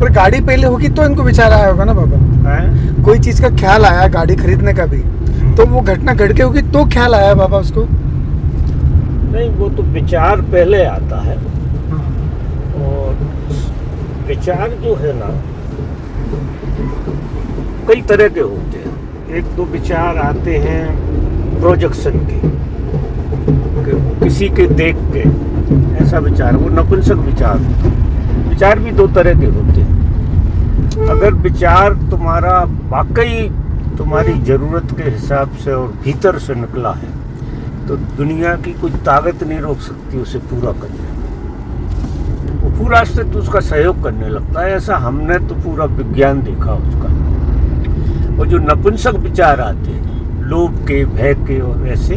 पर गाड़ी पहले होगी तो इनको विचार आया होगा ना बाबा। कोई चीज का ख्याल आया गाड़ी खरीदने का भी, तो वो घटना घट के होगी तो ख्याल आया बाबा उसको। नहीं, वो तो विचार पहले आता है। और विचार जो है ना कई तरह के होते हैं। एक तो विचार आते हैं प्रोजेक्शन के, किसी के देख के ऐसा विचार, वो नपुंसक विचार। विचार भी दो तरह के होते हैं। अगर विचार तुम्हारा वाकई तुम्हारी ज़रूरत के हिसाब से और भीतर से निकला है तो दुनिया की कोई ताकत नहीं रोक सकती उसे पूरा करने। वो पूरा अस्तित्व उसका सहयोग करने लगता है। ऐसा हमने तो पूरा विज्ञान देखा उसका। और जो नपुंसक विचार आते हैं, लोभ के, भय के और ऐसे,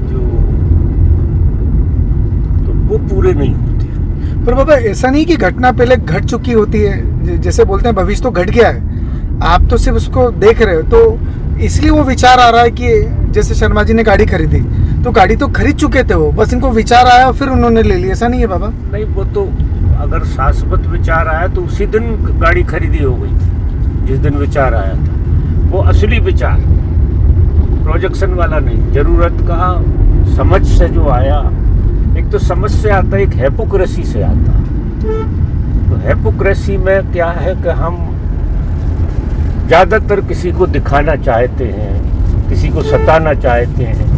जो तो वो पूरे नहीं होते। पर बाबा ऐसा नहीं कि घटना पहले घट चुकी होती है, जैसे बोलते हैं भविष्य तो घट गया है, आप तो सिर्फ उसको देख रहे हो, तो इसलिए वो विचार आ रहा है कि जैसे शर्मा जी ने गाड़ी खरीदी तो गाड़ी तो खरीद चुके थे वो, बस इनको विचार आया फिर उन्होंने ले ली, ऐसा नहीं है बाबा? नहीं, वो तो अगर शाश्वत विचार आया तो उसी दिन गाड़ी खरीदी हो गई जिस दिन विचार आया था। वो असली विचार प्रोजेक्शन वाला नहीं, जरूरत का समझ से जो आया। एक तो समझ से आता है, एक हिपोक्रेसी से आता है। तो हिपोक्रेसी में क्या है कि हम ज़्यादातर किसी को दिखाना चाहते हैं, किसी को सताना चाहते हैं।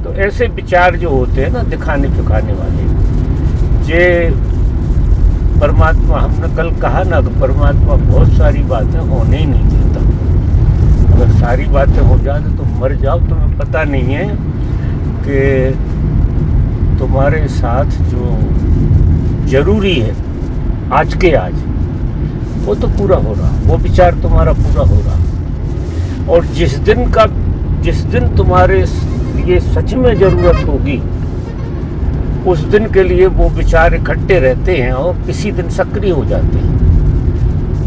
तो ऐसे विचार जो होते हैं ना दिखाने दिखाने वाले, ये परमात्मा, हमने कल कहा ना कि परमात्मा बहुत सारी बातें होने ही नहीं देता। अगर सारी बातें हो जाए तो मर जाओ, तुम्हें पता नहीं है कि तुम्हारे साथ जो जरूरी है आज के आज वो तो पूरा हो रहा, वो विचार तुम्हारा पूरा हो रहा। और जिस दिन तुम्हारे लिए सच में जरूरत होगी उस दिन के लिए वो विचार इकट्ठे रहते हैं और किसी दिन सक्रिय हो जाते हैं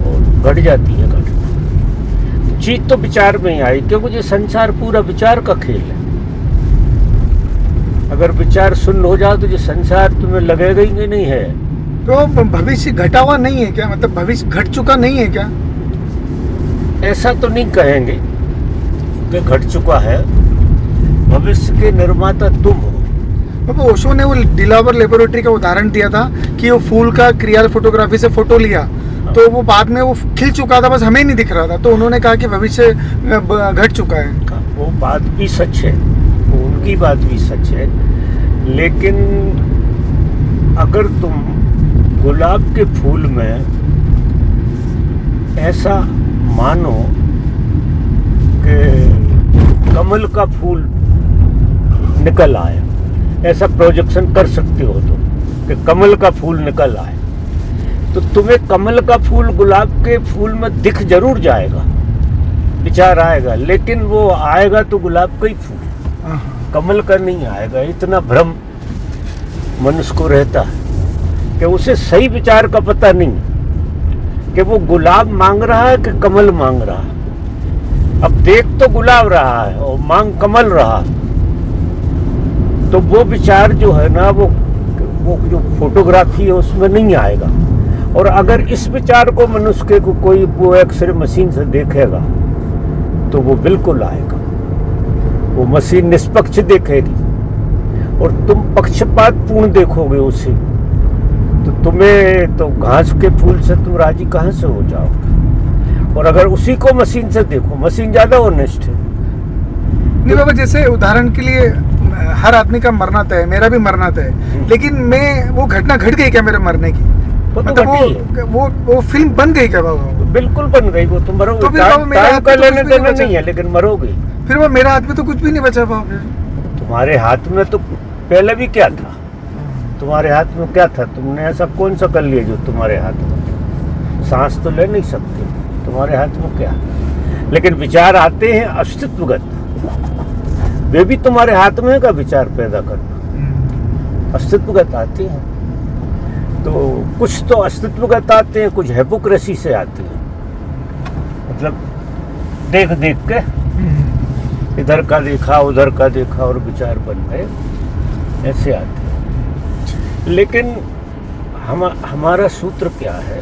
और घट जाती है घटना। चीज तो विचार में ही आई, क्योंकि ये संसार पूरा विचार का खेल है। अगर विचार शून्य हो जाए तो ये संसार तुम्हें लगेगा ही नहीं है। तो भविष्य घटा हुआ नहीं है क्या? मतलब भविष्य घट चुका नहीं है क्या? ऐसा तो नहीं कहेंगे कि घट चुका है। भविष्य के निर्माता तुम हो। बाबा ओशो ने वो डिलावर लेबोरेटरी का उदाहरण दिया था कि वो फूल का क्रियाल फोटोग्राफी से फोटो लिया, तो वो बाद में वो खिल चुका था, बस हमें नहीं दिख रहा था। तो उन्होंने कहा कि भविष्य घट चुका है। वो बात भी सच है, उनकी बात भी सच है। लेकिन अगर तुम गुलाब के फूल में ऐसा मानो कि कमल का फूल निकल आए, ऐसा प्रोजेक्शन कर सकते हो तुम कि कमल का फूल निकल आए, तो तुम्हें कमल का फूल गुलाब के फूल में दिख जरूर जाएगा, विचार आएगा, लेकिन वो आएगा तो गुलाब का ही फूल, कमल का नहीं आएगा। इतना भ्रम मनुष्य को रहता है कि उसे सही विचार का पता नहीं कि वो गुलाब मांग रहा है कि कमल मांग रहा है। अब देख तो गुलाब रहा है और मांग कमल रहा, तो वो विचार जो है ना वो जो फोटोग्राफी है उसमें नहीं आएगा। और अगर इस विचार को मनुष्य को कोई वो एक्सरे मशीन से देखेगा तो वो बिल्कुल आएगा। वो मशीन निष्पक्ष देखेगी और तुम पक्षपात पूर्ण देखोगे उसे, तो तुम्हें तो घास के फूल से तुम राजी कहाँ से हो जाओगे। और अगर उसी को मशीन से देखो, मशीन ज्यादा ऑनेस्ट है। नहीं बाबा, जैसे उदाहरण के लिए हर आदमी का मरना तय है, मेरा भी मरना तय है, लेकिन मैं वो घटना घट गई क्या मेरे मरने की? मतलब वो फिल्म बन गई क्या बाबा? बिल्कुल बन गई। वो तुम मरोगे, तो टाइम का लेने देना नहीं है, लेकिन मरोगे। फिर वो मेरे हाथ में तो कुछ भी नहीं बचा बाबा। तुम्हारे हाथ में तो पहले भी क्या था? तुम्हारे हाथ में क्या था? तुमने ऐसा कौन सा कर लिया जो तुम्हारे हाथ में? सांस तो ले नहीं सकते, तुम्हारे हाथ में क्या? लेकिन विचार आते हैं अस्तित्वगत, वे भी तुम्हारे हाथ में का विचार पैदा करना, अस्तित्वगत आते हैं। तो कुछ तो अस्तित्वगत आते हैं, कुछ हिपोक्रेसी से आते हैं, मतलब देख देख के इधर का देखा उधर का देखा और विचार बन गए, ऐसे आते हैं। लेकिन हमारा सूत्र क्या है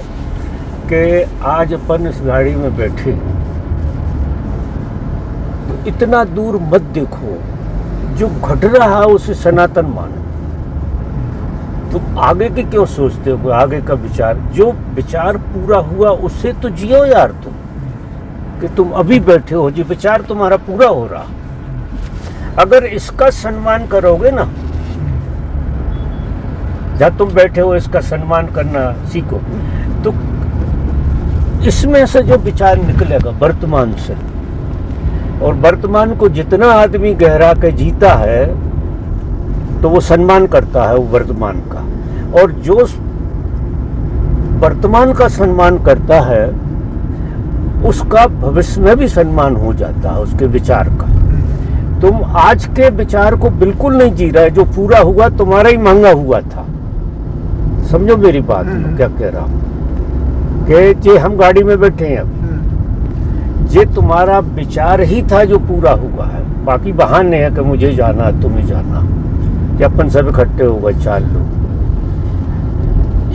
कि आज अपन इस गाड़ी में बैठे तो इतना दूर मत देखो, जो घट रहा है उसे सनातन मानो। तुम आगे के क्यों सोचते हो, आगे का विचार, जो विचार पूरा हुआ उससे तो जियो यार तुम, कि तुम अभी बैठे हो, जो विचार तुम्हारा पूरा हो रहा। अगर इसका सम्मान करोगे ना, जहाँ तुम बैठे हो इसका सम्मान करना सीखो, तो इसमें से जो विचार निकलेगा वर्तमान से, और वर्तमान को जितना आदमी गहरा के जीता है तो वो सम्मान करता है वो वर्तमान का, और जो वर्तमान का सम्मान करता है उसका भविष्य में भी सम्मान हो जाता है उसके विचार का। तुम आज के विचार को बिल्कुल नहीं जी रहे, जो पूरा हुआ तुम्हारा ही मांगा हुआ था। समझो मेरी बात, क्या कह रहा हूं कि जे हम गाड़ी में बैठे हैं, अब ये तुम्हारा विचार ही था जो पूरा हुआ है, बाकी बहाने हैं कि मुझे जाना तुम्हें जाना, कि अपन सब इकट्ठे हो गए 4 लोग।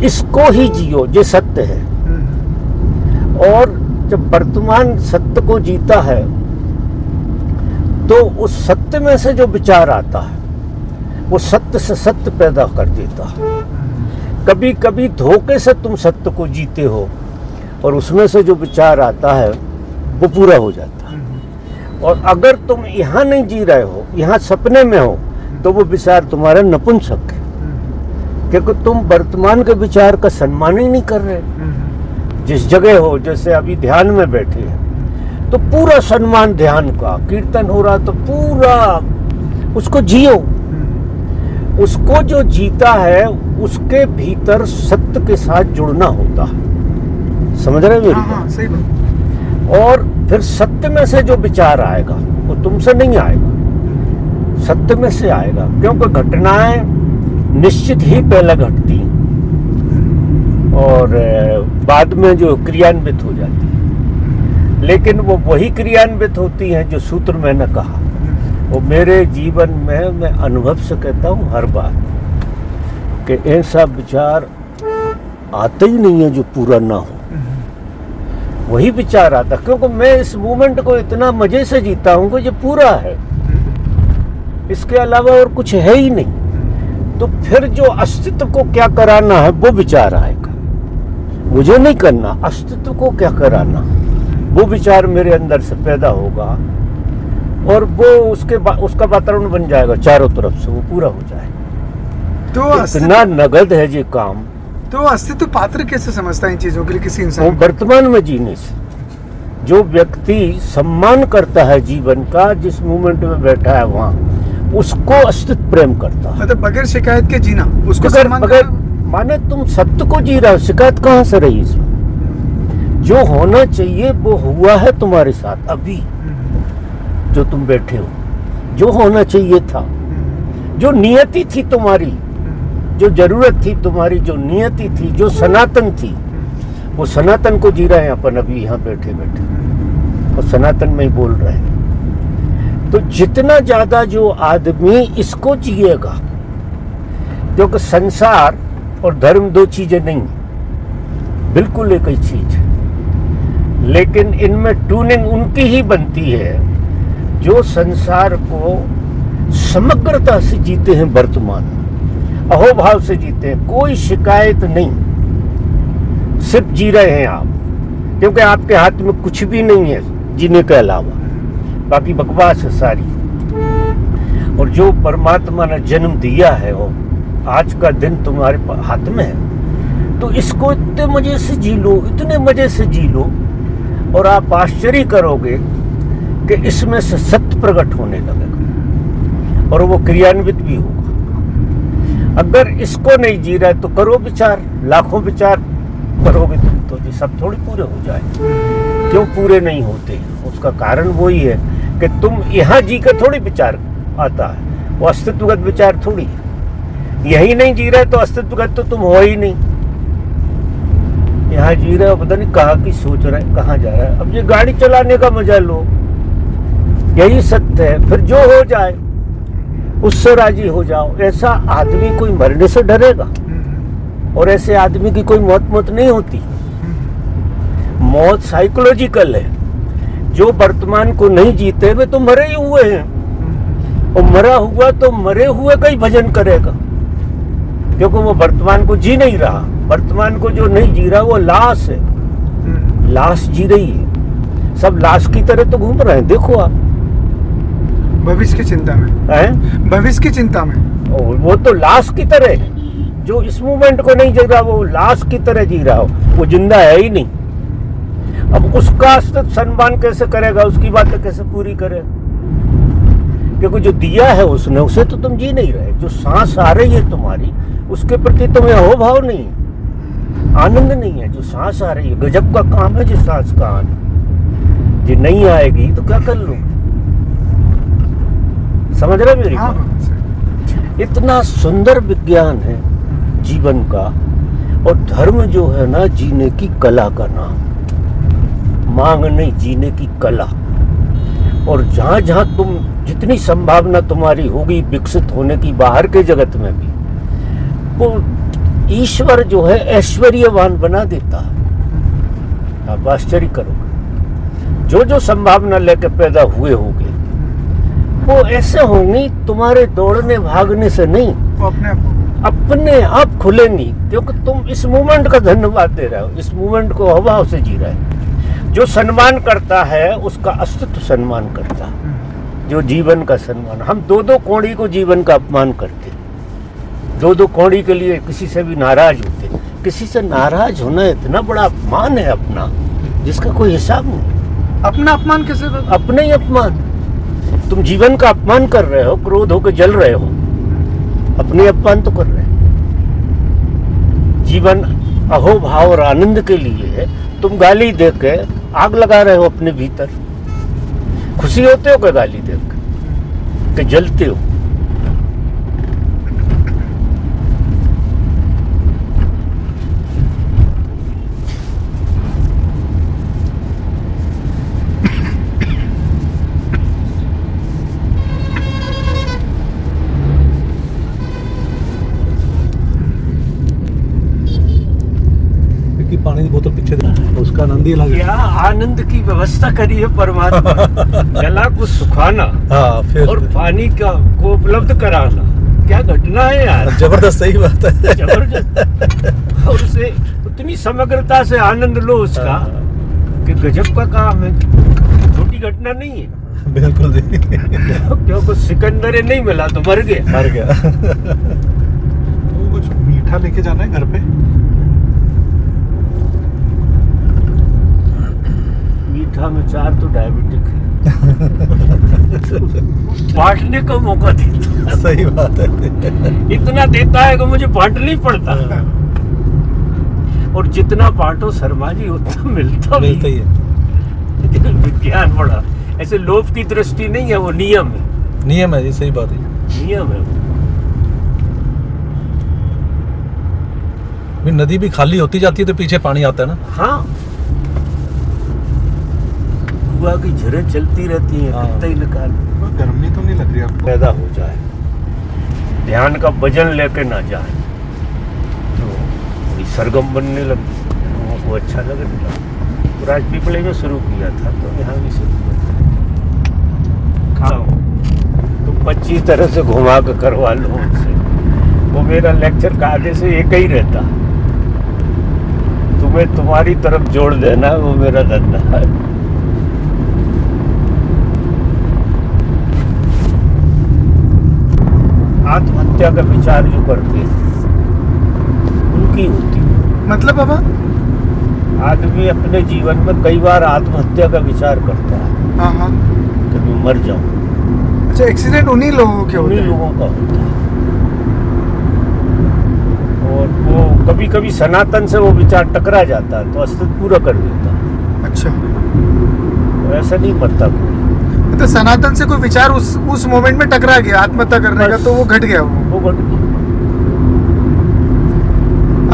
इसको ही जियो, ये सत्य है। और जब वर्तमान सत्य को जीता है तो उस सत्य में से जो विचार आता है वो सत्य से सत्य पैदा कर देता है। कभी कभी धोखे से तुम सत्य को जीते हो और उसमें से जो विचार आता है वो पूरा हो जाता है। और अगर तुम यहाँ नहीं जी रहे हो, यहाँ सपने में हो, तो वो विचार तुम्हारा नपुंसक है, क्योंकि तुम वर्तमान के विचार का सम्मान ही नहीं कर रहे। जिस जगह हो, जैसे अभी ध्यान में बैठे हैं, तो पूरा सम्मान ध्यान का, कीर्तन हो रहा तो पूरा उसको जियो। उसको जो जीता है उसके भीतर सत्य के साथ जुड़ना होता है। समझ रहे मेरी बात? सही बात। और फिर सत्य में से जो विचार आएगा वो तुमसे नहीं आएगा, सत्य में से आएगा, क्योंकि घटनाएं निश्चित ही पहले घटती हैं और बाद में जो क्रियान्वित हो जाती है, लेकिन वो वही क्रियान्वित होती हैं जो सूत्र मैंने कहा। वो मेरे जीवन में मैं अनुभव से कहता हूँ हर बार कि ऐसा विचार आता ही नहीं है जो पूरा ना हो, वही विचार आता, क्योंकि मैं इस मूवमेंट को इतना मजे से जीता हूँ कि ये पूरा है, इसके अलावा और कुछ है ही नहीं। तो फिर जो अस्तित्व को क्या कराना है वो विचार आएगा, मुझे नहीं करना, अस्तित्व को क्या कराना, वो विचार मेरे अंदर से पैदा होगा और वो उसका वातावरण बन जाएगा चारों तरफ से, वो पूरा हो जाएगा। तो इतना नगद है ये काम। तो अस्तित्व पात्र कैसे समझता है इन चीजों के लिए किसी इंसान? वर्तमान में जीने से जो व्यक्ति सम्मान करता है जीवन का, जिस मूवमेंट में बैठा है वहाँ, उसको अस्तित्व प्रेम करता है। मतलब बगैर शिकायत के जीना, उसको बगैर माने तुम सत्य को जी रहे हो, शिकायत कहाँ से रही इसमें? जो होना चाहिए वो हुआ है तुम्हारे साथ अभी, जो तुम बैठे हो, जो होना चाहिए था, जो नियति थी तुम्हारी, जो जरूरत थी तुम्हारी, जो नियति थी, जो सनातन थी, वो सनातन को जी रहे हैं अपन अभी यहाँ बैठे बैठे, और सनातन में ही बोल रहे हैं। तो जितना ज्यादा जो आदमी इसको जिएगा, क्योंकि संसार और धर्म दो चीजें नहीं, बिल्कुल एक ही चीज है, लेकिन इनमें ट्यूनिंग उनकी ही बनती है जो संसार को समग्रता से जीते हैं, वर्तमान अहोभाव से जीते हैं, कोई शिकायत नहीं, सिर्फ जी रहे हैं आप, क्योंकि आपके हाथ में कुछ भी नहीं है जीने के अलावा, बाकी बकवास है सारी। और जो परमात्मा ने जन्म दिया है वो आज का दिन तुम्हारे हाथ में है, तो इसको इतने मजे से जी लो, इतने मजे से जी लो, और आप आश्चर्य करोगे कि इसमें से सत्य प्रकट होने लगेगा और वो क्रियान्वित भी होगा। अगर इसको नहीं जी रहे तो करो विचार, लाखों विचार करोगे तो ये सब थोड़ी पूरे हो जाए। क्यों पूरे नहीं होते? उसका कारण वही है कि तुम यहाँ जी कर थोड़ी विचार आता है, वो अस्तित्वगत विचार थोड़ी है। यही नहीं जी रहे तो अस्तित्वगत तो तुम हो ही नहीं। यहाँ जी रहे हो, पता नहीं कहाँ की सोच रहे, कहाँ जा रहा है। अब ये गाड़ी चलाने का मजा लो, यही सत्य है। फिर जो हो जाए उससे राजी हो जाओ। ऐसा आदमी कोई मरने से डरेगा? और ऐसे आदमी की कोई मौत नहीं होती। मौत साइकोलॉजिकल है। जो वर्तमान को नहीं जीते वे तो मरे ही हुए हैं, और मरा हुआ तो मरे हुए का ही भजन करेगा, क्योंकि वो वर्तमान को जी नहीं रहा। वर्तमान को जो नहीं जी रहा वो लाश है, लाश जी रही है। सब लाश की तरह तो घूम रहे हैं, देखो आप। भविष्य की चिंता में हैं? भविष्य की चिंता में वो तो लाश की तरह है। जो इस मूवमेंट को नहीं जी रहा वो लाश की तरह जी रहा हो, वो जिंदा है ही नहीं। अब उसका सम्मान कैसे करेगा, उसकी बातें कैसे पूरी करेगा? क्योंकि जो दिया है उसने, उसे तो तुम जी नहीं रहे। जो सांस आ रही है तुम्हारी, उसके प्रति तुम्हें अहोभाव नहीं है, आनंद नहीं है। जो सांस आ रही है, गजब का काम है जिस सांस का आना। जो नहीं आएगी तो क्या कर लूं? समझ रहे मेरी बात? इतना सुंदर विज्ञान है जीवन का। और धर्म जो है ना, जीने की कला का नाम, मांग नहीं, जीने की कला। और जहां जहां तुम, जितनी संभावना तुम्हारी होगी विकसित होने की बाहर के जगत में भी, वो ईश्वर जो है ऐश्वर्यवान बना देता है। आप आश्चर्य करोगे। जो जो संभावना लेकर पैदा हुए होगे वो ऐसे होंगी, तुम्हारे दौड़ने भागने से नहीं, वो अपने आप खुलेंगी। क्योंकि तुम इस मूवमेंट का धन्यवाद दे रहे हो, इस मूवमेंट को अभाव से जी रहे हो। जो सम्मान करता है उसका अस्तित्व सम्मान करता है, जो जीवन का सम्मान। हम दो दो कौड़ी को जीवन का अपमान करते, दो दो कौड़ी के लिए किसी से भी नाराज होते। किसी से नाराज होना इतना बड़ा अपमान है अपना, जिसका कोई हिसाब नहीं। अपना अपमान कैसे? अपने ही अपमान। तुम जीवन का अपमान कर रहे हो, क्रोध होकर जल रहे हो, अपने अपमान तो कर रहे हो। जीवन अहोभाव और आनंद के लिए तुम गाली दे के आग लगा रहे हो अपने भीतर। खुशी होते हो क्या गाली देख के? जलते हो। पानी की बोतल पीछे उसका आनंद ही अलग है। क्या आनंद की व्यवस्था करी है परमात्मा। जला को सुखाना, हाँ, फिर और पानी का को उपलब्ध कराना, क्या घटना है यार। जबरदस्त, सही बात है, जबरदस्त। और उसे उतनी समग्रता से आनंद लो उसका कि गजब का काम है, छोटी घटना नहीं है। बिल्कुल क्योंकि सिकंदर नहीं मिला तो मर गया, मर गया। कुछ मीठा लेके जाना है घर पे। मीठा में 4 तो डायबिटिक है। बांटने का मौका देता। सही बात है। इतना देता है कि मुझे बांटना ही पड़ता है। और जितना बांटो शर्मा जी उतना मिलता ही है। विज्ञान बड़ा ऐसे लोभ की दृष्टि नहीं है, वो नियम है। नियम है जी, सही बात है, नियम है। नदी भी खाली होती जाती है तो पीछे पानी आता है ना। हाँ, हुआ की झरें चलती रहती हैं, कितना ही निकाल। गर्मी तो नहीं लग रही आपको? पैदा हो जाए, ध्यान का वजन लेके ना जाए तो थोड़ी सरगम बनने लगती, लोगों को अच्छा लगने लगा। तो राजपीपले में शुरू किया था, तो यहाँ भी शुरू किया। तो 25 तरह से घुमा के करवा लो उनसे। वो मेरा लेक्चर का आगे से एक ही रहता, तुम्हें तुम्हारी तरफ जोड़ देना, वो मेरा धंधा है। आत्महत्या का विचार जो करते हैं उनकी होती है। मतलब बाबा, आदमी अपने जीवन में कई बार आत्महत्या का विचार करता है। हाँ, कि मैं मर जाऊं। अच्छा, एक्सीडेंट उन्हीं लोगों के होते हैं? उन्हीं लोगों का होता है। और वो कभी कभी सनातन से वो विचार टकरा जाता है तो अस्तित्व पूरा कर देता है। अच्छा, तो ऐसा नहीं मरता कोई। तो सनातन से कोई विचार उस मोमेंट में टकरा गया आत्महत्या करने का, तो वो घट गया। वो घट गया।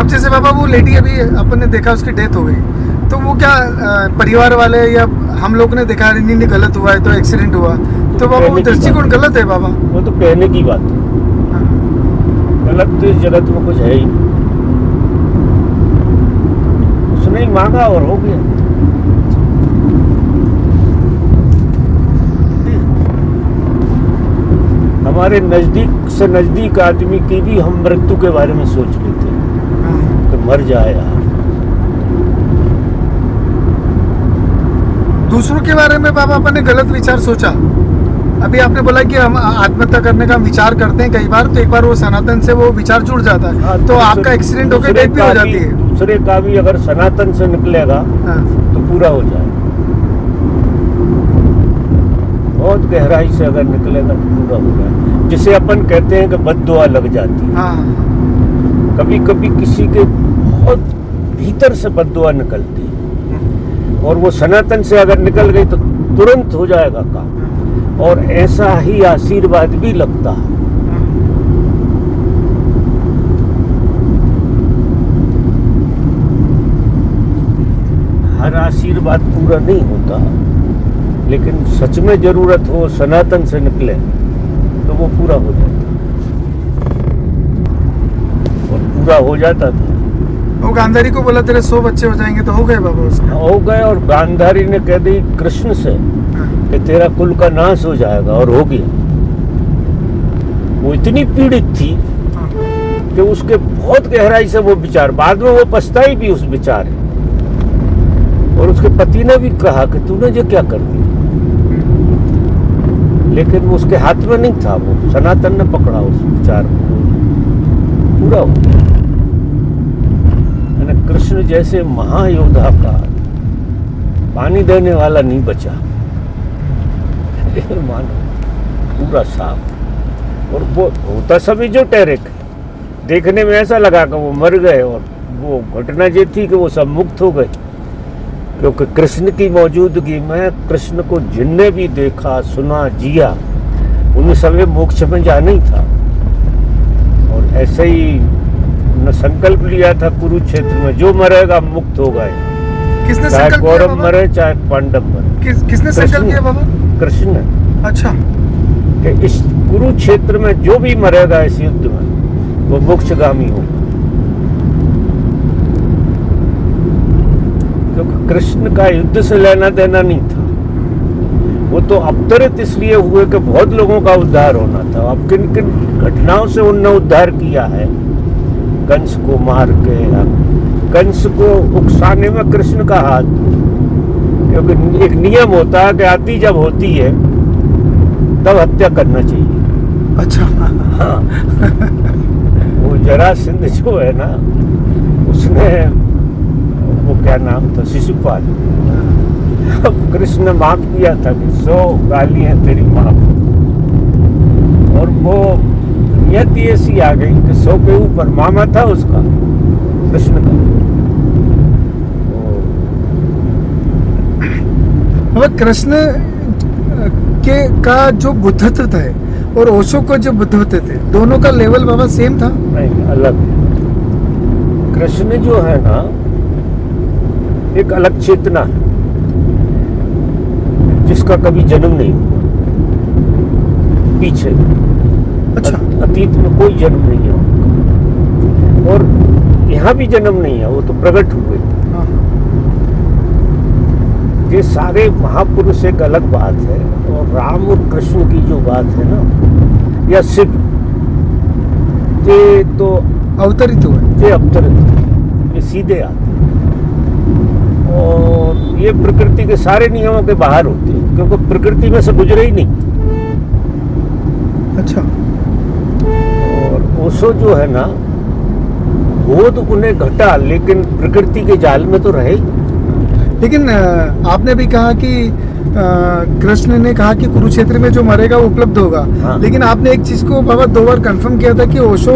अब जैसे बाबा वो लेडी अभी अपन ने देखा उसकी डेथ हो गई, तो वो क्या परिवार वाले या हम लोग ने देखा नहीं नहीं गलत हुआ है तो एक्सीडेंट हुआ, तो बाबा वो दृष्टिकोण गलत है बाबा। वो तो कहने की बात है, गलत तो इस जगत में कुछ है ही। उसने ही मांगा और हो गया। हमारे नजदीक से नजदीक आदमी की भी हम मृत्यु के बारे में सोच लेते हैं तो मर जाए यार। दूसरों के बारे में बाबा अपने गलत विचार सोचा। अभी आपने बोला कि हम आत्महत्या करने का विचार करते हैं कई बार, तो एक बार वो सनातन से वो विचार जुड़ जाता है। हाँ, तो आपका एक्सीडेंट होकर डेथ भी हो जाती है। दूसरे का भी अगर सनातन से निकलेगा हाँ। तो पूरा हो जाएगा। बहुत गहराई से अगर निकलेगा तो पूरा हो जाएगा। जिसे अपन कहते हैं कि बद्दुआ लग जाती है। हाँ। कभी कभी किसी के बहुत भीतर से बद्दुआ निकलती है और वो सनातन से अगर निकल गई तो तुरंत हो जाएगा काम। और ऐसा ही आशीर्वाद भी लगता है। हर आशीर्वाद पूरा नहीं होता, लेकिन सच में जरूरत हो सनातन से निकले तो वो पूरा हो जाता और पूरा हो जाता था। वो गांधारी को बोला तेरे 100 बच्चे हो जाएंगे, तो हो गए बाबा उसके? हो गए। और गांधारी ने कह दी कृष्ण से कि तेरा कुल का नाश हो जाएगा, और हो गया। वो इतनी पीड़ित थी कि उसके बहुत गहराई से वो विचार, बाद में वो पछताई भी उस विचार। और उसके पति ने भी कहा कि तूने ये क्या कर दिया, लेकिन उसके हाथ में नहीं था। वो सनातन ने पकड़ा उस विचार को, पूरा हो गया। कृष्ण जैसे महायोद्धा का पानी देने वाला नहीं बचा। मानो पूरा साफ। और वो होता सभी जो टेरिक, देखने में ऐसा लगा कि वो मर गए, और वो घटना ये थी कि वो सब मुक्त हो गए, क्योंकि कृष्ण की मौजूदगी में कृष्ण को जिनने भी देखा, सुना, जिया, उन्हें सभी मोक्ष में जाना ही था। और ऐसे ही न संकल्प लिया था कुरुक्षेत्र में, जो मरेगा मुक्त होगा। किसने चाहे संकल्प किया कौरव बाबा? मरे चाहे पांडव मरे। किसने संकल्प किया बाबा? कृष्ण ने। अच्छा। कि इस कुरुक्षेत्र में जो भी मरेगा इस युद्ध में वो मोक्षगामी होगा। क्योंकि कृष्ण का युद्ध से लेना देना नहीं था। वो तो अवतरित इसलिए हुए कि बहुत लोगों का उद्धार होना था। अब किन किन घटनाओं से उनने उद्धार किया है। कंस को मार के, कंस को उकसाने में कृष्ण का हाथ, क्योंकि एक नियम होता है कि आती जब होती है तब हत्या करना चाहिए। अच्छा। हाँ। वो जरासंध जो है ना, उसने, वो क्या नाम था, शिशुपाल, कृष्ण ने माफ किया था कि 100 गालियां तेरी माफ। और वो नियति ऐसी आ गई कि 100 के ऊपर, मामा था उसका कृष्ण का। कृष्ण के का जो बुद्धत्व था और ओशो का जो बुद्धत्व थे, दोनों का लेवल बाबा सेम था? नहीं, अलग। कृष्ण जो है ना, एक अलग चेतना है जिसका कभी जन्म नहीं हुआ पीछे। अच्छा। अतीत में कोई जन्म नहीं है उनका, और यहाँ भी जन्म नहीं है, वो तो प्रकट हुए। हाँ। ये सारे महापुरुष एक अलग बात है। और राम और कृष्ण की जो बात है ना, या शिव, ये तो अवतरित हुए, ये अवतरित, ये सीधे आते हैं। और ये प्रकृति के सारे नियमों के बाहर होते हैं, क्योंकि प्रकृति में से गुजरे ही नहीं। अच्छा। और ओशो जो है ना, बोध उन्हें घटा, लेकिन प्रकृति के जाल में तो रहे। लेकिन आपने भी कहा कि कृष्ण ने कहा कि कुरुक्षेत्र में जो मरेगा वो उपलब्ध होगा। हाँ। लेकिन आपने एक चीज को बाबा 2 बार कंफर्म किया था कि ओशो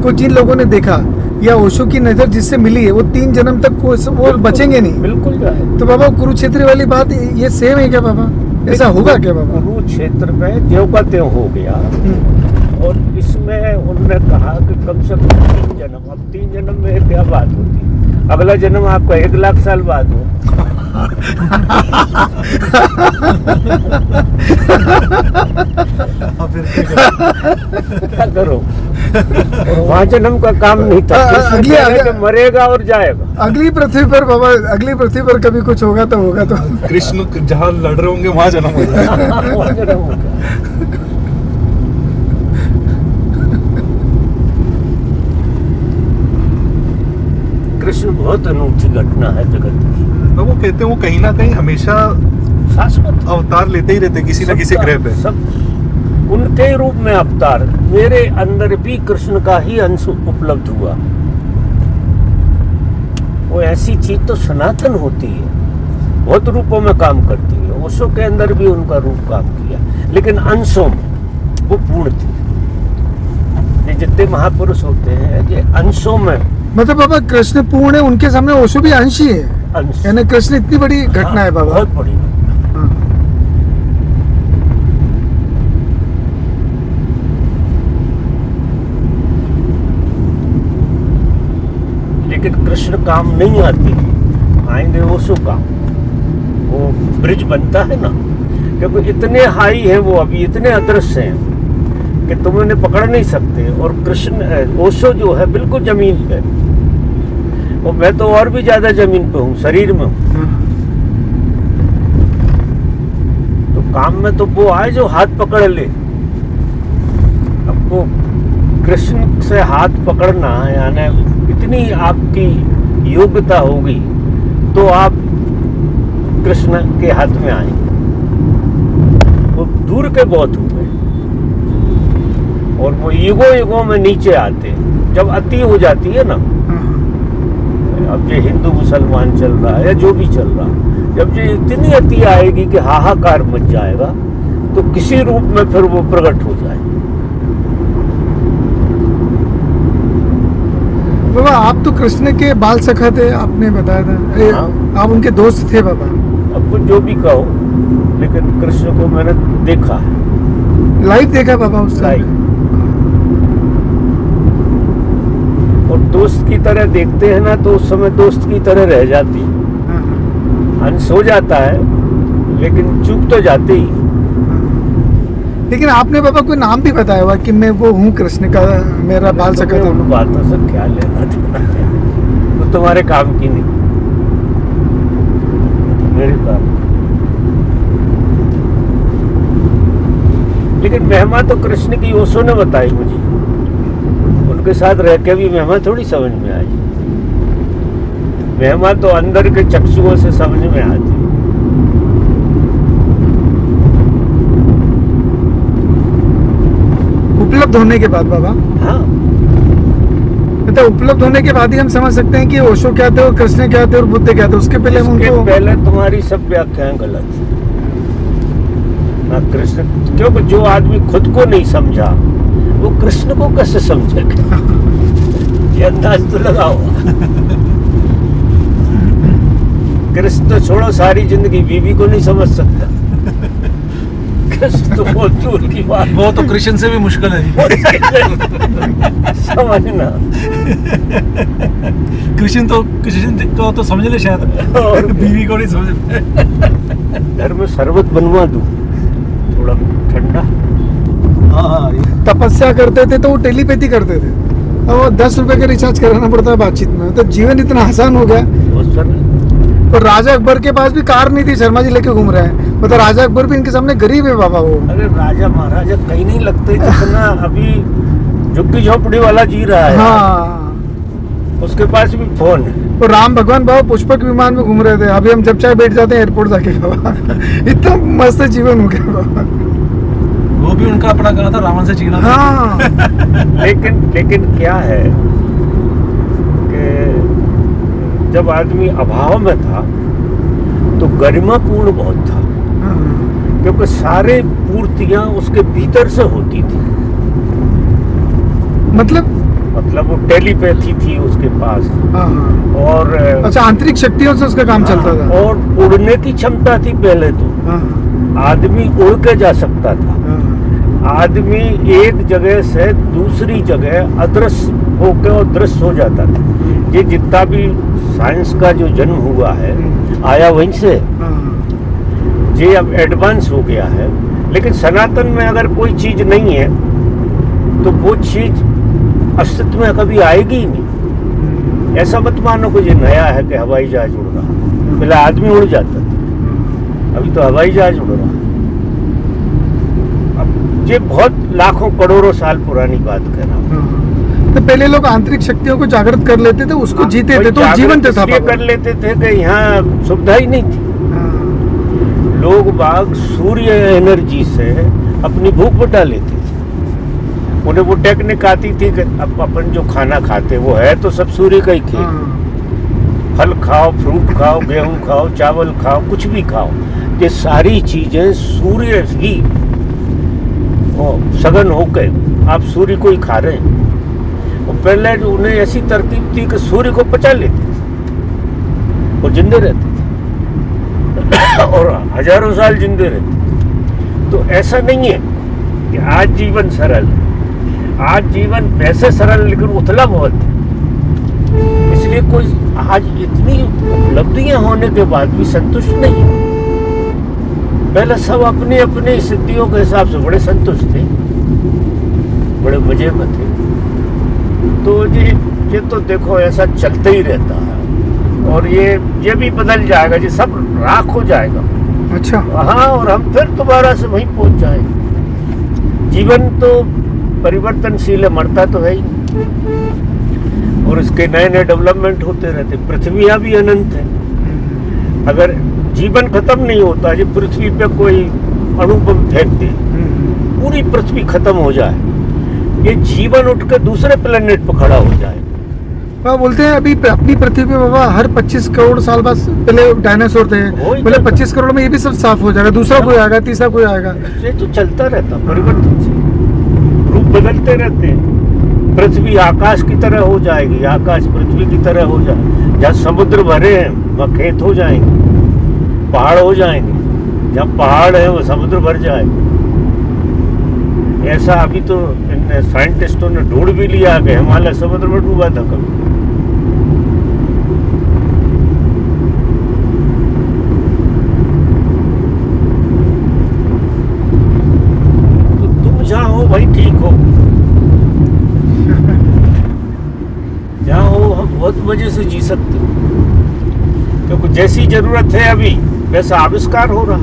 को जिन लोगों ने देखा या ओशो की नजर जिससे मिली है, वो 3 जन्म तक वो बचेंगे नहीं। बिल्कुल। तो बाबा कुरुक्षेत्र वाली बात ये सेम है क्या बाबा? ऐसा होगा क्या बाबा? कुरुक्षेत्र में ज्यों का त्यों हो गया। और इसमें उन्होंने कहा कि कम से कम 3 जन्म। अब 3 जन्म में क्या बात होती है? अगला जन्म आपका 1 लाख साल बाद हो। क्या करो? वहाँ जन्म का काम नहीं था। अगली मरेगा और जाएगा। अगली पृथ्वी पर बाबा, अगली पृथ्वी पर कभी कुछ होगा तो होगा। तो कृष्ण जहाँ लड़ रहे होंगे वहाँ जन्म होगा। कृष्ण बहुत अनूठी घटना है जगत की। तो वो कहते हैं वो कहीं ना कहीं हमेशा शाश्वत अवतार लेते ही रहते किसी न किसी ग्रह पे। सब उनके ही रूप में अवतार। मेरे अंदर भी कृष्ण का ही अंश उपलब्ध हुआ। वो ऐसी चीज तो सनातन होती है, बहुत रूपों में काम करती है। ओशो के अंदर भी उनका रूप काम किया, लेकिन अंशों में वो पूर्ण थी। ये जितने महापुरुष होते हैं ये अंशों में। मतलब बाबा कृष्ण पूर्ण है, उनके सामने ओशो भी अंश ही है। अंश यानी कृष्ण इतनी बड़ी घटना है बाबा। बहुत बड़ी। हाँ। लेकिन कृष्ण काम नहीं आती, आएंगे ओशो काम। वो ब्रिज बनता है ना, क्योंकि इतने हाई है वो, अभी इतने अदृश्य हैं कि तुम उन्हें पकड़ नहीं सकते। और कृष्ण ओशो जो है बिल्कुल जमीन पे, और मैं तो और भी ज्यादा जमीन पे हूँ, शरीर में हूँ। तो काम में तो वो आए जो हाथ पकड़ ले। आपको कृष्ण से हाथ पकड़ना, यानी इतनी आपकी योग्यता होगी तो आप कृष्ण के हाथ में आए। वो दूर के बहुत हुए, और वो युगों में नीचे आते हैं जब अति हो जाती है ना। अब ये हिंदू मुसलमान चल रहा है या जो भी चल रहा है, जब ये इतनी अति आएगी कि हाहाकार मच जाएगा, तो किसी रूप में फिर वो प्रकट हो जाए। बाबा आप तो कृष्ण के बाल सखा थे, आपने बताया था। हाँ। आप उनके दोस्त थे बाबा। अब कुछ जो भी कहो, लेकिन कृष्ण को मैंने देखा है, लाइव देखा बाबा उस लाइव। टाइम। और दोस्त की तरह देखते हैं ना, तो उस समय दोस्त की तरह रह जाती। हाँ। अंश हो जाता है, लेकिन चूक तो जाते ही। लेकिन आपने बाबा कोई नाम भी बताया हुआ कि मैं वो हूँ कृष्ण का, मेरा बाल सखा था। उन बातों से क्या लेना देना है, वो तुम्हारे काम की नहीं, मेरे काम। लेकिन महिमा तो कृष्ण की ओशो ने बताई मुझे। उनके साथ रह के भी महिमा थोड़ी समझ में आई। महिमा तो अंदर के चक्षुओं से समझ में आती। उपलब्ध होने के बाद बाबा, हाँ, मतलब उपलब्ध होने के बाद ही हम समझ सकते हैं कि ओशो क्या थे और कृष्ण क्या थे और बुद्ध क्या थे। उसके पहले हम उसके उनको पहले तुम्हारी सब व्याख्याएं गलत है ना। कृष्ण, क्योंकि जो आदमी खुद को नहीं समझा वो कृष्ण को कैसे समझेगा? ये अंदाज तो लगाओ। कृष्ण तो छोड़ो, सारी जिंदगी बीवी को नहीं समझ सकता। कृष्ण तो बहुत दूर की बात। वो तो कृष्ण से भी मुश्किल है। समझना। कृष्ण को तो समझ ले शायद, और बीवी को नहीं समझ। घर में शरबत बनवा दूं थोड़ा ठंडा। हाँ, तपस्या करते थे तो वो टेलीपैथी करते थे, और 10 रुपए का रिचार्ज कराना पड़ता है बातचीत में। तो जीवन इतना आसान हो गया। बहुत सारे। और राजा अकबर के पास भी कार नहीं थी, शर्मा जी लेके घूम रहे हैं। मतलब राजा अकबर भी इनके सामने गरीब है बाबा। वो अरे राजा महाराजा कहीं नहीं लगते जितना अभी झुग्गी झोपड़ी वाला जी रहा है। हाँ। उसके पास भी फोन है। और राम भगवान बाबा पुष्पक विमान में घूम रहे थे। अभी हम जब चाहे बैठ जाते हैं एयरपोर्ट जाके बाबा। इतना मस्त जीवन हो गया बाबा। वो भी उनका अपना कहा था, रावण से जीना। हाँ। लेकिन क्या है कि जब आदमी अभाव में था तो गरिमापूर्ण बहुत था, क्योंकि सारे पूर्तियां उसके भीतर से होती थी। मतलब वो टेलीपैथी थी उसके पास। हाँ। और अच्छा, आंतरिक शक्तियों से उसका काम चलता था। और उड़ने की क्षमता थी पहले तो। हाँ। आदमी उड़ के जा सकता था। हाँ। आदमी एक जगह से दूसरी जगह अदृश्य होकर और दृश्य हो जाता था। ये जितना भी साइंस का जो जन्म हुआ है आया वहीं से। ये अब एडवांस हो गया है। लेकिन सनातन में अगर कोई चीज नहीं है तो वो चीज अस्तित्व में कभी आएगी ही नहीं। ऐसा मत मानो कि ये नया है कि हवाई जहाज उड़ रहा। पहले आदमी उड़ जाता था, अभी तो हवाई जहाज उड़ रहा। अब ये बहुत लाखों करोड़ों साल पुरानी बात कर रहा हूँ। तो पहले लोग आंतरिक शक्तियों को जागृत कर लेते थे, उसको जीते थे, तो जागृत जीवन था इसलिए बाबा। कर लेते थे कि यहाँ सुविधा ही नहीं थी। हाँ, लोग बाग सूर्य एनर्जी से अपनी भूख मिटा लेते थे। उन्हें वो टेक्निक आती थी कि अब अपन जो खाना खाते वो है तो सब सूर्य का ही खेल। हाँ, फल खाओ, फ्रूट खाओ, गेहूं खाओ, चावल खाओ, कुछ भी खाओ, ये सारी चीजें सूर्य ही सघन होकर आप सूर्य को ही खा रहे हैं। और पहले उन्हें ऐसी तरकीब थी कि सूर्य को पचा लेते थे और जिंदे रहते थे और हजारों साल जिंदे रहते थे। तो ऐसा नहीं है कि आज जीवन सरल है, आज जीवन वैसे सरल लेकिन उथला बहुत है। इसलिए कोई आज इतनी उपलब्धियां होने के बाद भी संतुष्ट नहीं है। पहले सब अपनी अपनी सिद्धियों के हिसाब से बड़े संतुष्ट थे, बड़े मजे में थे। तो ये तो देखो ऐसा चलते ही रहता है और ये भी बदल जाएगा, ये सब राख हो जाएगा। अच्छा, हाँ, और हम फिर दोबारा से वहीं पहुंच जाएंगे। जीवन तो परिवर्तनशील है, मरता तो है ही नहीं। और इसके नए नए डेवलपमेंट होते रहते। पृथ्वियाँ भी अनंत है। अगर जीवन खत्म नहीं होता, ये पृथ्वी पे कोई अणु बम फेंक दे, पूरी पृथ्वी खत्म हो जाए, ये जीवन उठ के दूसरे प्लेनेट पर खड़ा हो जाए। बाबा बोलते हैं अभी अपनी पृथ्वी पे बाबा हर 25 करोड़ साल बाद, पहले डायनासोर थे, बोले 25 करोड़ में ये भी सब साफ हो जाएगा, दूसरा कोई आएगा, तीसरा कोई आएगा। ये तो चलता रहता, परिवर्तन से रूप बदलते रहते हैं। पृथ्वी आकाश की तरह हो जाएगी, आकाश पृथ्वी की तरह हो जाए। जहाँ समुद्र भरे हैं वहाँ खेत हो जाएंगे, पहाड़ हो जाएंगे। जहाँ पहाड़ है वो समुद्र भर जाए। ऐसा अभी तो साइंटिस्टों ने ढूंढ भी लिया कि हिमालय समुद्र में डूबा था कभी। तो तुम जहाँ हो भाई ठीक हो, जहाँ हो हम बहुत मजे से जी सकते हो, क्योंकि जैसी जरूरत है अभी वैसा आविष्कार हो रहा।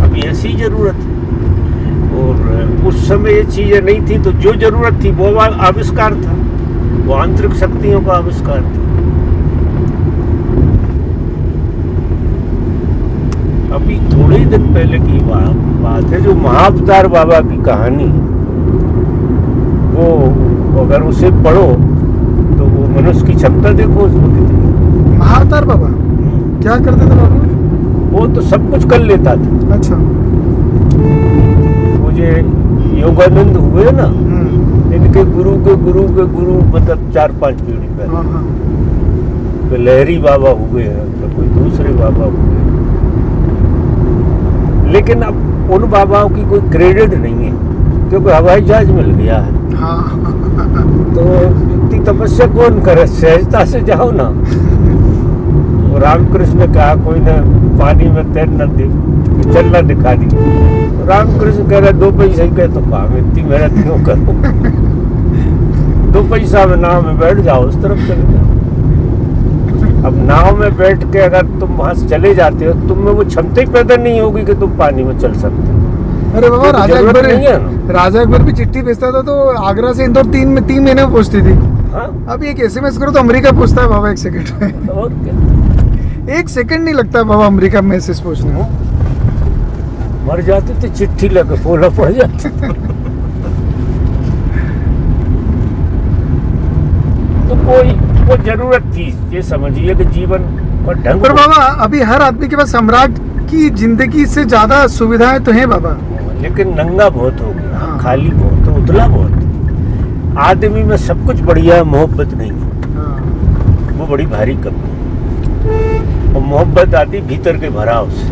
अभी ऐसी जरूरत है और उस समय ये चीजें नहीं थी, तो जो जरूरत थी वो आविष्कार था, वो आंतरिक शक्तियों का आविष्कार था। अभी थोड़े ही दिन पहले की बात है, जो महाअवतार बाबा की कहानी, वो अगर उसे पढ़ो तो वो मनुष्य की क्षमता देखो उसमें कितनी। महाअवतार बाबा क्या करते थे बाबा? वो तो सब कुछ कर लेता था। अच्छा, मुझे योगानंद हुए ना, इनके गुरु के गुरु मतलब 4-5 पीढ़ी पहले। हाँ, हाँ। तो लहरी बाबा हुए हैं, तो कोई दूसरे बाबा हुए। लेकिन अब उन बाबाओं की कोई क्रेडिट नहीं है, क्योंकि हवाई जहाज मिल गया है। हाँ। तो इतनी तपस्या कौन करे, सहजता से जाओ ना। तो रामकृष्ण ने कहा कोई ने पानी में तैरना दे, चलना दिखा दी। तो रामकृष्ण कह रहे 2 पैसे ही कहे तो काम, इतनी मेहनत क्यों करो। 2 पैसा में नाव में बैठ जाओ, उस तरफ चले जाओ। अब नाव में बैठ के अगर तुम वहां से चले जाते हो, तुम में वो क्षमता ही पैदा नहीं होगी कि तुम पानी में चल सकते हो। अरे बाबा, राजा अकबर भी चिट्ठी भेजता था तो आगरा से इंदौर 3 महीने में पहुंचती थी। हाँ? अभी एक SMS करो तो अमेरिका पहुंचता है बाबा 1 सेकंड में। और क्या, 1 सेकंड नहीं लगता बाबा अमेरिका में मैसेज पहुंचने में। मर जाते थे, चिट्ठी लेकर फोला पड़ जाते। तो कोई वो जरूरत थी, ये समझिए कि जीवन और ढंग। पर बाबा अभी हर आदमी के पास सम्राट की जिंदगी से ज्यादा सुविधाएं तो हैं बाबा, लेकिन नंगा बहुत हो गया। हाँ। खाली बहुत, उतला बहुत। आदमी में सब कुछ बढ़िया है, मोहब्बत नहीं है। हाँ। वो बड़ी भारी कमी है। और मोहब्बत आती भीतर के भराव से।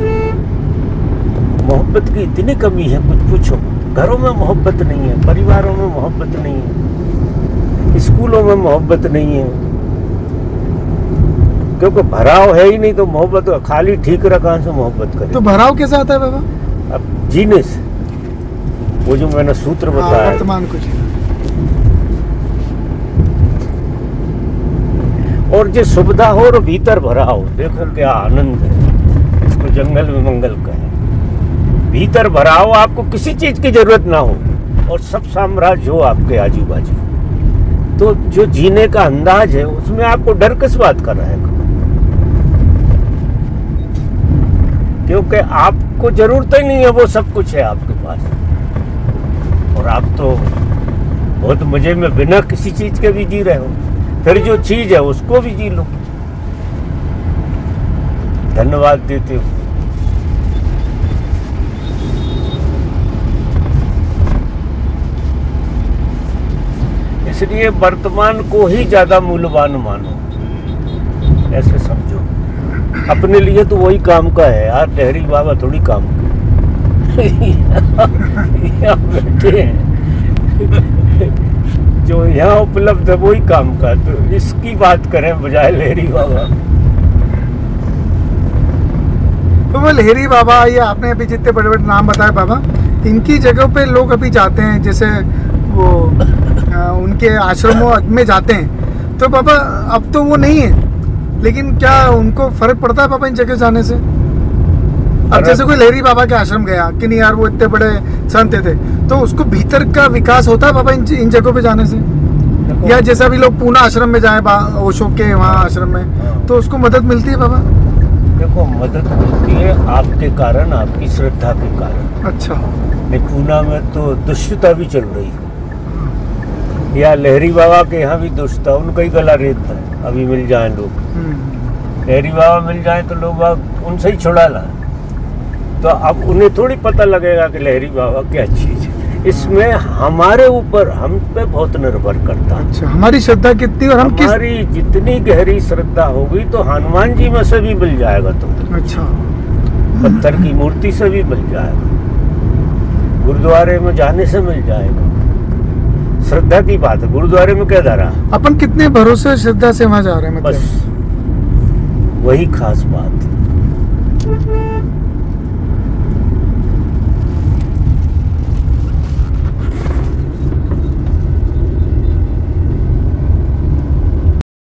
मोहब्बत की इतनी कमी है, कुछ पूछो। घरों में मोहब्बत नहीं है, परिवारों में मोहब्बत नहीं है, स्कूलों में मोहब्बत नहीं है, क्योंकि भराव है ही नहीं। तो मोहब्बत खाली ठीक रहा, कहाँ से मोहब्बत करे। तो भराव कैसा आता है बाबा? अब जीने से, वो जो मैंने सूत्र बताया, वर्तमान कुछ और जो सुविधा हो और भीतर भरा हो। देखो क्या आनंद है, इसको जंगल में मंगल कहे। भीतर भरा हो, आपको किसी चीज की जरूरत ना हो और सब साम्राज्य हो आपके आजू बाजू। तो जो जीने का अंदाज है उसमें आपको डर किस बात का रहेगा? क्योंकि आपको जरूरत ही नहीं है, वो सब कुछ है आपके पास, और आप तो बहुत मजे में बिना किसी चीज के भी जी रहे हो। फिर जो चीज है उसको भी जी लो, धन्यवाद देते हो। इसलिए वर्तमान को ही ज्यादा मूल्यवान मानो, ऐसे समझो। अपने लिए तो वही काम का है यार, लहरी बाबा थोड़ी काम यहाँ बैठे हैं जो यहाँ उपलब्ध है वही काम का, तो इसकी बात करें बजाय लहरी बाबा। तो वो लहरी बाबा, ये आपने अभी जितने बड़े बड़े नाम बताए बाबा, इनकी जगह पे लोग अभी जाते हैं, जैसे वो उनके आश्रमों में जाते हैं, तो बाबा अब तो वो नहीं है, लेकिन क्या उनको फर्क पड़ता है बाबा इन जगह जाने से? अब जैसे कोई लहरी बाबा के आश्रम गया कि नहीं यार वो इतने बड़े संत थे, तो उसको भीतर का विकास होता है बाबा इन जगहों पे जाने से? या जैसा भी लोग पूना आश्रम में जाए, ओशो के वहाँ आश्रम में, तो उसको मदद मिलती है बाबा? देखो, मदद मिलती है आपके कारण, आपकी श्रद्धा के कारण। अच्छा। पूना में तो दुष्टता भी चल रही है, या लहरी बाबा के यहाँ भी दुष्टता, उनका ही गला रेतता है। अभी मिल जाए लोग, लहरी बाबा मिल जाए तो लोग उनसे ही छुड़ा लाए, तो अब उन्हें थोड़ी पता लगेगा कि लहरी बाबा क्या चीज है। इसमें हमारे ऊपर, हम पे बहुत निर्भर करता है। अच्छा, हमारी श्रद्धा कितनी, और हम हमारी जितनी गहरी श्रद्धा होगी तो हनुमान जी में से भी मिल जाएगा तुम्हें। अच्छा। पत्थर की मूर्ति से भी मिल जाएगा, गुरुद्वारे में जाने से मिल जाएगा। श्रद्धा की बात है, गुरुद्वारे में क्या धरा, अपन कितने भरोसे श्रद्धा से वहाँ जा रहे हैं, मतलब बस वही खास बात है।